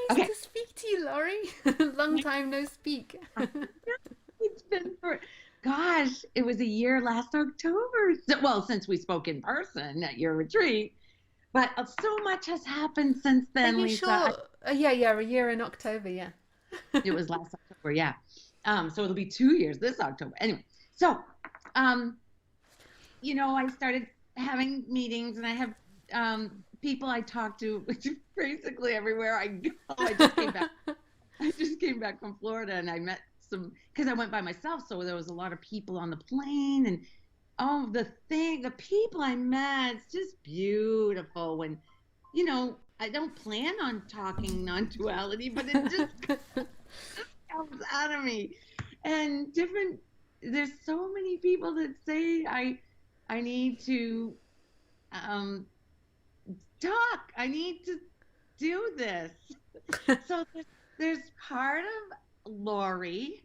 Nice Okay. to speak to you, Laurie. Long time no speak. It's been gosh, it was a year last October. Well, since we spoke in person at your retreat, but so much has happened since Are then, you Lisa. sure? Yeah, a year in October, yeah. It was last October, yeah. So it'll be 2 years this October. Anyway, so um, I started having meetings, and I have people I talk to basically everywhere I go. I just came back. I just came back from Florida, and I met some because I went by myself, so there was a lot of people on the plane, and the people I met, it's just beautiful. When I don't plan on talking non-duality, but it just comes out of me, and different. There's so many people that say I need to um, talk. I need to do this. So there's part of Lori,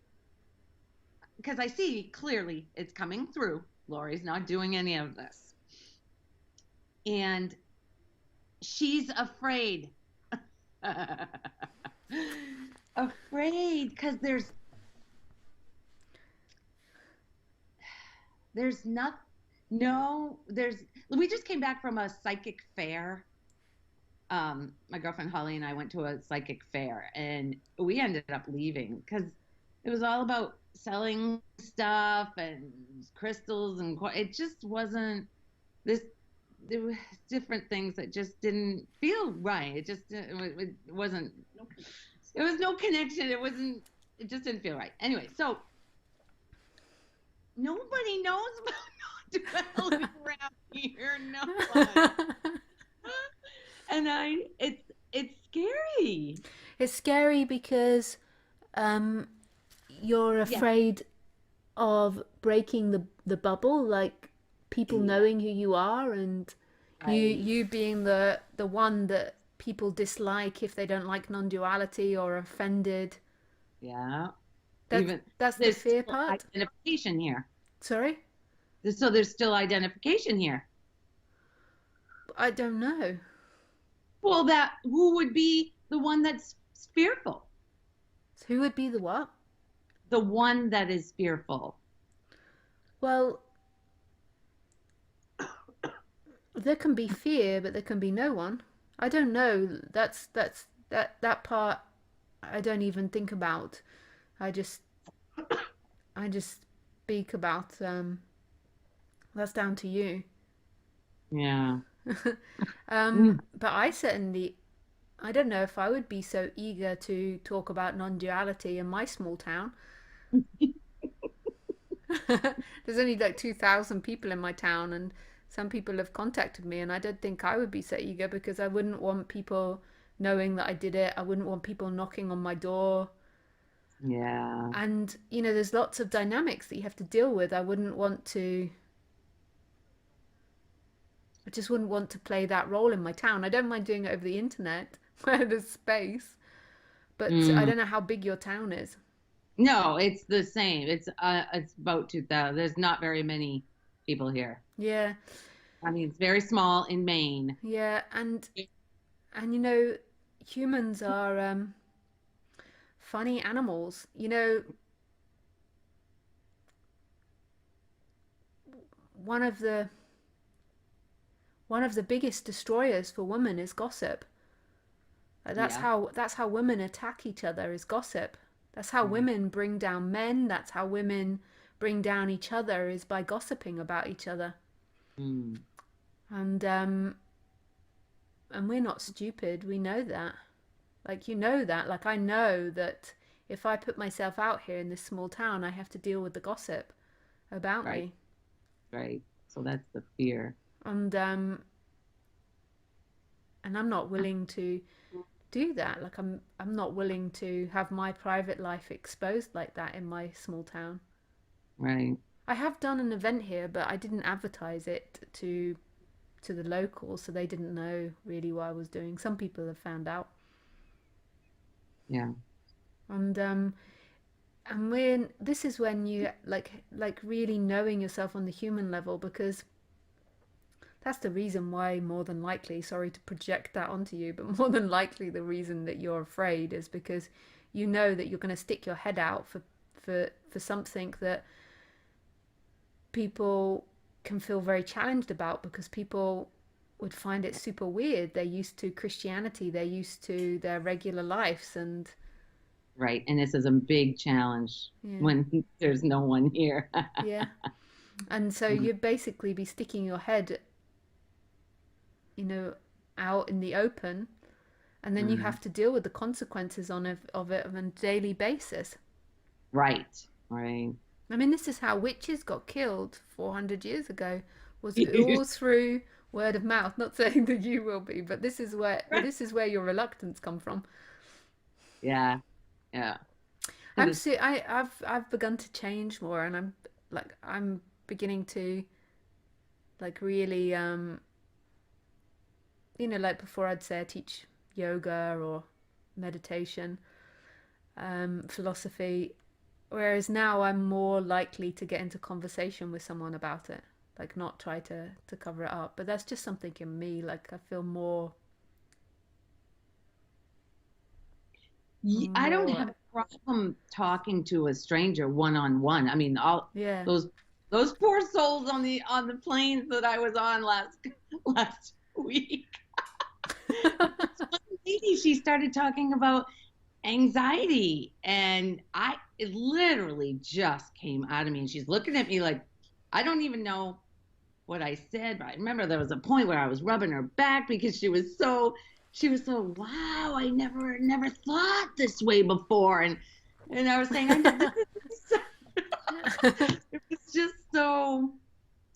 because I see clearly it's coming through. Lori's not doing any of this. And she's afraid. Afraid because there's not no there's we just came back from a psychic fair. My girlfriend Holly and I went to a psychic fair, and we ended up leaving because it was all about selling stuff and crystals, and it just wasn't this. There was different things that just didn't feel right. It wasn't. There was no connection. It wasn't. It just didn't feel right. Anyway, so nobody knows about duality around here. No one. And it's scary. It's scary because um, you're Yeah. afraid of breaking the bubble, like people Yeah. knowing who you are, and Right. you being the one that people dislike if they don't like non-duality or offended. Yeah. That's Even that's the there's fear still part. identification here. Sorry, So there's still identification here. I don't know. Well, that who would be the one that's fearful? So who would be the what? The one that is fearful. Well, there can be fear, but there can be no one. I don't know. That part I don't even think about. I just I just speak about that's down to you. Yeah. Mm. But I don't know if I would be so eager to talk about non-duality in my small town. There's only like 2,000 people in my town, and some people have contacted me, and I don't think I would be so eager because I wouldn't want people knowing that I did it. I wouldn't want people knocking on my door. Yeah. And, there's lots of dynamics that you have to deal with. I just wouldn't want to play that role in my town. I don't mind doing it over the internet where there's space, but I Mm. don't know how big your town is. No, it's the same. It's about 2000. There's not very many people here. Yeah, I mean, it's very small in Maine. yeah, and humans are funny animals. One of the one of the biggest destroyers for women is gossip. That's Yeah. how women attack each other is gossip. That's how Right. women bring down men. That's how women bring down each other is by gossiping about each other. Mm. And we're not stupid. We know that. Like that. Like I know that if I put myself out here in this small town, I have to deal with the gossip about Right. me. Right. So that's the fear. And I'm not willing to do that. Like I'm not willing to have my private life exposed like that in my small town. Right. I have done an event here, but I didn't advertise it to the locals, so they didn't know really what I was doing. Some people have found out, Yeah. and when this is when you like really knowing yourself on the human level, because That's the reason why, more than likely, sorry to project that onto you, but more than likely the reason that you're afraid is because you know that you're going to stick your head out for something that people can feel very challenged about, because people would find it super weird. They're used to Christianity, they're used to their regular lives, and Right. And this is a big challenge yeah, when there's no one here. yeah. And so you'd basically be sticking your head, you know, out in the open, and then you Mm, have to deal with the consequences of it on a daily basis. right. Right. I mean, this is how witches got killed 400 years ago. Was all through word of mouth. Not saying that you will be, but this is where your reluctance come from. Yeah. Yeah. And it's, I've begun to change more, and I'm beginning to like really like before I'd say I teach yoga or meditation, philosophy, whereas now I'm more likely to get into conversation with someone about it, like not try to cover it up. But that's just something in me. Like I feel I don't more have a problem talking to a stranger one on one. I mean, all yeah. those those poor souls on the planes that I was on last week. This one lady, she started talking about anxiety, and it literally just came out of me. And she's looking at me like I don't even know what I said, but I remember there was a point where I was rubbing her back because she was so wow, I never thought this way before. And I was saying, I know this is it was just so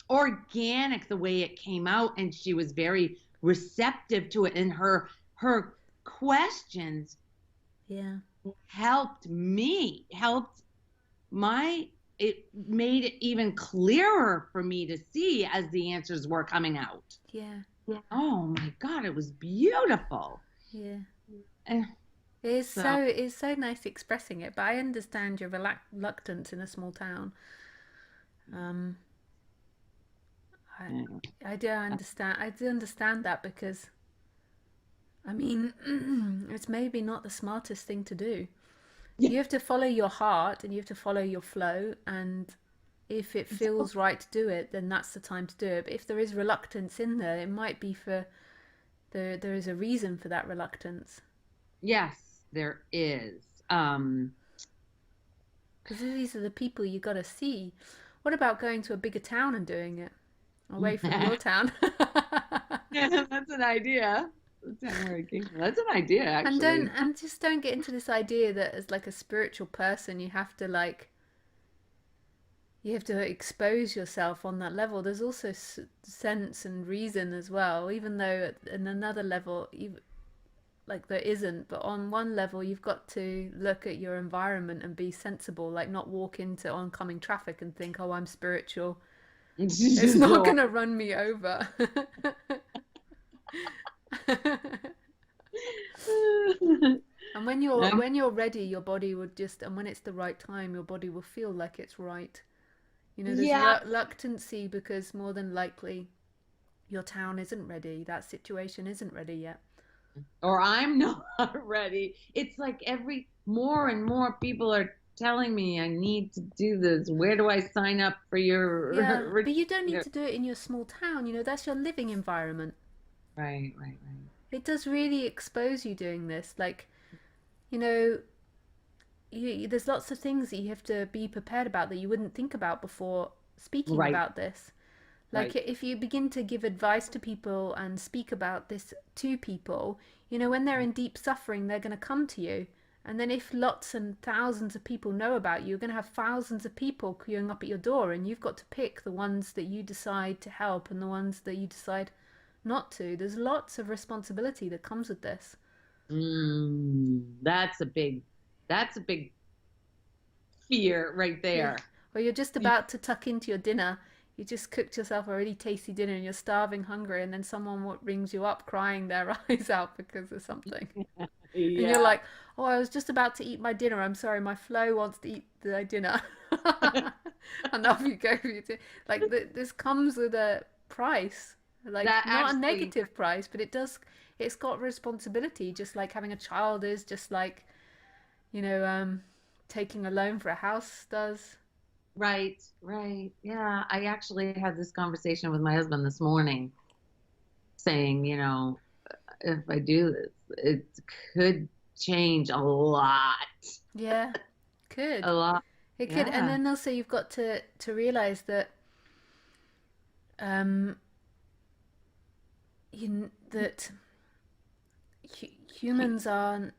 organic the way it came out, and she was very receptive to it, and her questions Yeah, helped my it made it even clearer for me to see as the answers were coming out. yeah, Oh my God, it was beautiful. yeah. And so, It's so nice expressing it, but I understand your reluctance in a small town. Um, I yeah. I do understand that, because I mean, it's maybe not the smartest thing to do. Yeah. You have to follow your heart and you have to follow your flow, and if it feels right to do it, then that's the time to do it. But if there is reluctance in there, it might be for there is a reason for that reluctance. Yes, there is. Because these are the people you got to see. What about going to a bigger town and doing it away from your town? That's an idea. That's where it came from. That's an idea, actually. And just don't get into this idea that as like a spiritual person you have to expose yourself on that level. There's also sense and reason as well, even though in another level like there isn't. But on one level you've got to look at your environment and be sensible, like not walk into oncoming traffic and think, oh, I'm spiritual, it's not So, going to run me over. And when you're ready, your body would just, and when it's the right time, your body will feel like it's right. There's yeah, reluctancy because more than likely your town isn't ready, that situation isn't ready yet. or I'm not ready. It's like every more and more people are telling me I need to do this. Where do I sign up for Yeah, your but you don't need retreat? to do it in your small town. That's your living environment. Right, right, right. It does really expose you doing this. Like, you know, there's lots of things that you have to be prepared about that you wouldn't think about before speaking Right, about this. Like, right. if you begin to give advice to people and speak about this to people, when they're in deep suffering, they're going to come to you. And then if lots and thousands of people know about you, you're going to have thousands of people queuing up at your door, and you've got to pick the ones that you decide to help and the ones that you decide not to. There's lots of responsibility that comes with this. That's a big fear right Yeah. there. Or you're just about to tuck into your dinner. You just cooked yourself a really tasty dinner and you're starving hungry, and then someone rings you up crying their eyes out because of something. And you're Yeah. like, oh, I was just about to eat my dinner. I'm sorry, my flow wants to eat the dinner. And off you go. Like, this comes with a price. Like That not a actually, negative price, but it's got responsibility, just like having a child is, just like, you know, taking a loan for a house does. right, right. Yeah, I actually had this conversation with my husband this morning, saying, if I do this, it could change a lot. Yeah, could. A lot. It could. And Yeah. then also you've got to realize that um that humans are,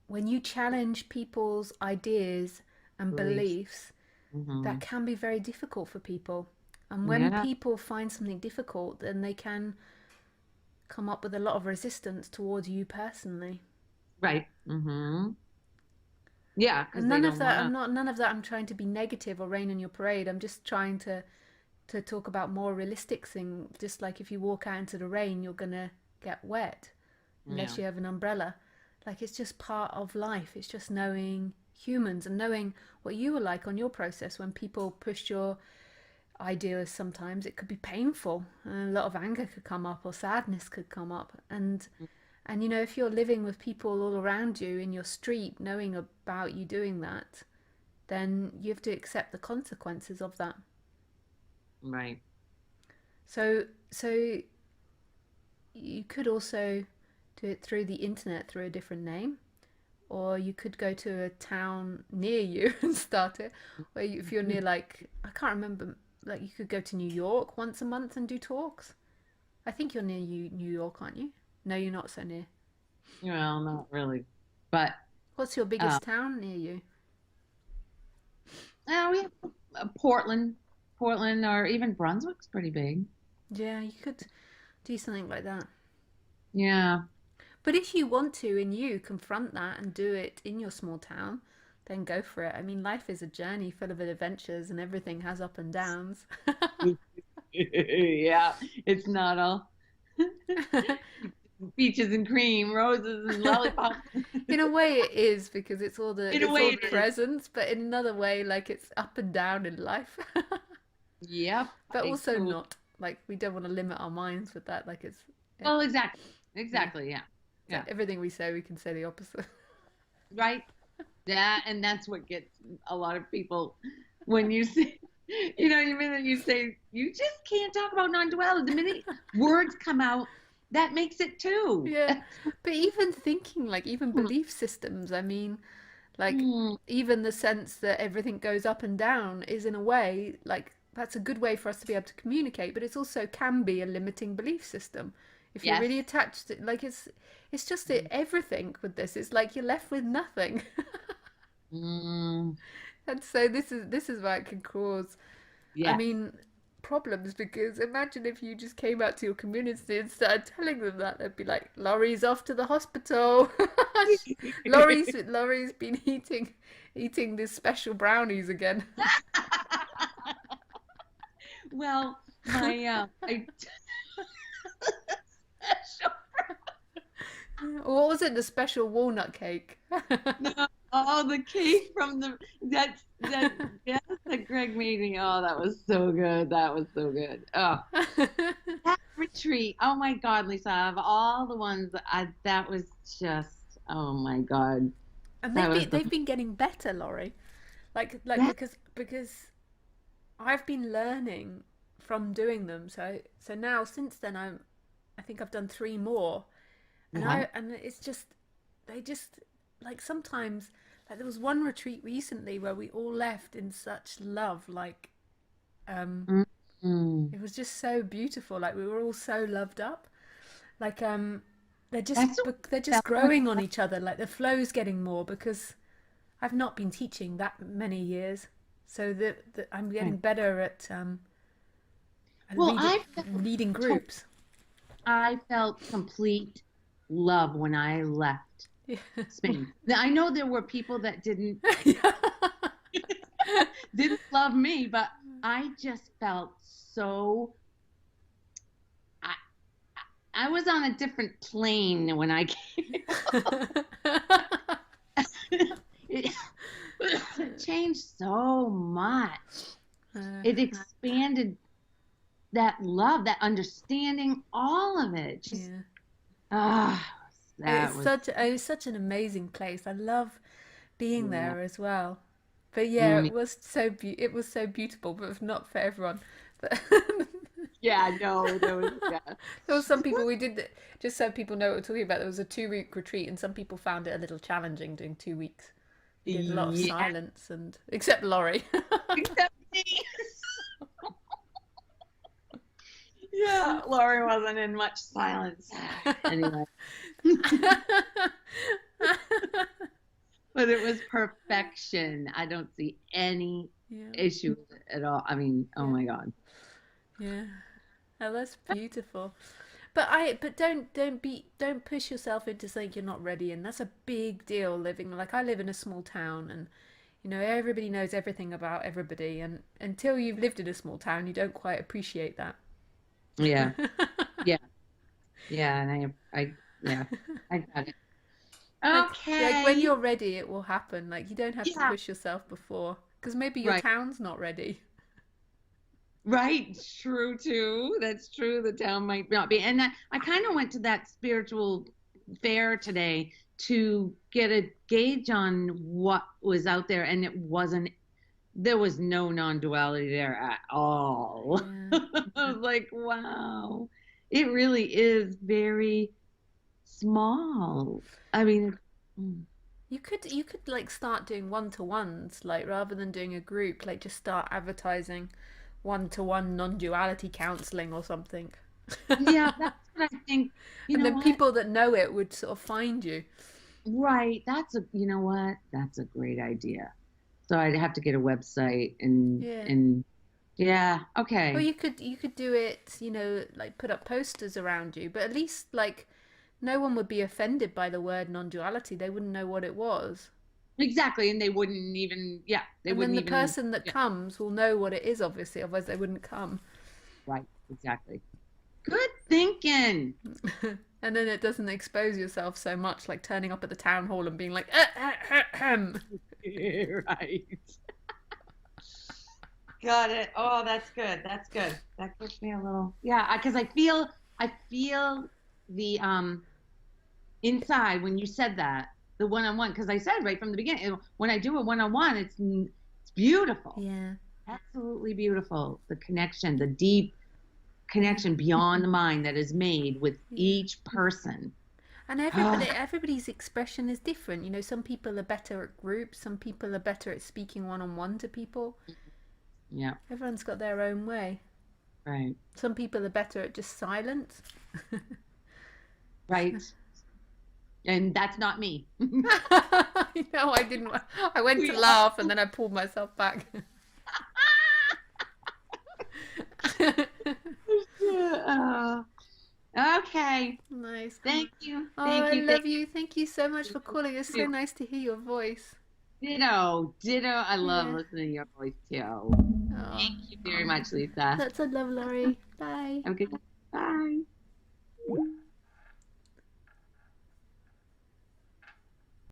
when you challenge people's ideas and Beliefs. beliefs, Hmm. that can be very difficult for people. And when Yeah. people find something difficult, then they can come up with a lot of resistance towards you personally. Right. Hmm. Yeah, because And they none of don't that, want none of that I'm trying to be negative or rain on your parade. I'm just trying to talk about more realistic thing. Just like if you walk out into the rain, you're gonna get wet to. unless Yeah. you have an umbrella. Like it's just part of life. It's just knowing humans and knowing what you were like on your process when people pushed your ideas. Sometimes it could be painful, and a lot of anger could come up or sadness could come up. And you know, if you're living with people all around you in your street knowing about you doing that, then you have to accept the consequences of that. Right. So you could also do it through the internet through a different name, or you could go to a town near you and start it. Or if you're near, like, I can't remember, like you could go to New York once a month and do talks. I think you're near New York, aren't you? No, you're not so near. Well, not really. But What's your uh, biggest town near you? we have Portland, Portland, or even Brunswick's pretty big. Yeah, you could do something like that. Yeah. But if you want to and you confront that and do it in your small town, then go for it. I mean, life is a journey full of adventures and everything has up and downs. Yeah. It's not all peaches and cream, roses and lollipops. In a way it is, because In a it's way, all it is. presents, but in another way like it's up and down in life. Yep. But I also totally. not. Like we don't want to limit our minds with that. Like it's, yeah, Well, exactly. yeah. Exactly. Yeah. So Yeah. everything we say we can say the opposite. Right. Yeah. And that's what gets a lot of people when you say, the minute you say, you just can't talk about non-duality, the minute words come out, that makes it too. Yeah. But even thinking, like even belief systems, I mean, like Hmm. even the sense that everything goes up and down is in a way like that's a good way for us to be able to communicate, but it's also can be a limiting belief system if you're Yes. really attached to, like it's just that everything with this, it's like you're left with nothing. Mm, And so this is why it can cause, I yes. mean, problems, because imagine if you just came out to your community and started telling them that, they'd be like, Laurie's off to the hospital. Laurie's been eating these special brownies again. Well, my I special. What was it? The special walnut cake. No, oh, the cake from that yes that Greg made me. Oh, that was so good. That was so good. Oh, that retreat. Oh my God, Lisa, of all the ones that was just, oh my God. And That was the they've been getting better, Laurie. Like best. because I've been learning from doing them. So now since then I think I've done three more, Yeah. and it's just they just, like sometimes, like there was one retreat recently where we all left in such love, like um Mm. it was just so beautiful, like we were all so loved up, like That's they're just what growing on each other, like the flow's getting more because I've not been teaching that many years, so that I'm getting better at well, I felt leading to- groups. I felt complete love when I left Yeah. Spain. Now, I know there were people that didn't Yeah. didn't love me, but I just felt so I I was on a different plane when I came. It, it changed so much. Uh, It expanded that love, that understanding, all of it. Just Yeah. ah, that was It was such an amazing place. I love being yeah. there as well. But yeah, Mm, it was so beautiful, but not for everyone. But yeah, no, there was yeah. there were some people just so people know what we're talking about. There was a 2 week retreat, and some people found it a little challenging doing 2 weeks. We did a lot of Yeah, silence, and except Laurie. except me. Yeah, Lori wasn't in much silence. Anyway, but it was perfection. I don't see any Yeah, issue with it at all. I mean, oh yeah, my God. yeah. Oh, that's beautiful. But don't push yourself into saying you're not ready, and that's a big deal. Living like I live in a small town, and everybody knows everything about everybody, and until you've lived in a small town, you don't quite appreciate that. Yeah, yeah, yeah. And yeah, I got it. Like when Okay. you're ready, it will happen. Like you don't have to Yeah, push yourself before, because maybe your right. town's not ready. Right, true too. That's true. The town might not be. And I kind of went to that spiritual fair today to get a gauge on what was out there, and there was no non-duality there at all. Yeah. I was like, wow, it really is very small. I mean, mm, You could like start doing one-to-ones, like rather than doing a group, like just start advertising one-to-one non-duality counseling or something. yeah, that's what I think. You And know then what? people that know it would sort of find you. Right. You know what? That's a great idea. So I'd have to get a website and Yeah. yeah, Or okay. you could do it, like put up posters around you, but at least like no one would be offended by the word non-duality. They wouldn't know what it was. Exactly. And they wouldn't even, yeah, they And wouldn't then the even, person that yeah, comes will know what it is, obviously, otherwise they wouldn't come. right. Exactly. Good thinking. And then it doesn't expose yourself so much, like turning up at the town hall and being like, Right. Got it. Oh, that's good. That's good. That gives me a little, yeah, because I feel the, inside when you said that, the one-on-one, because I said right from the beginning, when I do a one-on-one, it's beautiful, Yeah. absolutely beautiful. The connection, the deep Yeah. connection beyond the mind that is made with Yeah. each person. And Oh, everybody's expression is different. Some people are better at groups, some people are better at speaking one on one to people. yeah, Everyone's got their own way. right, Some people are better at just silence. right. And that's not me. I didn't. I went We to all, laugh and then I pulled myself back. okay. Nice. Thank you. Oh, Thank I you. Thank love you. Thank you so much for calling. It's so you. nice to hear your voice. Ditto. Ditto. I love Yeah. listening to your voice too. Oh, Thank you very much, Lisa. that's a love, Laurie. Bye. Have a good day. Bye.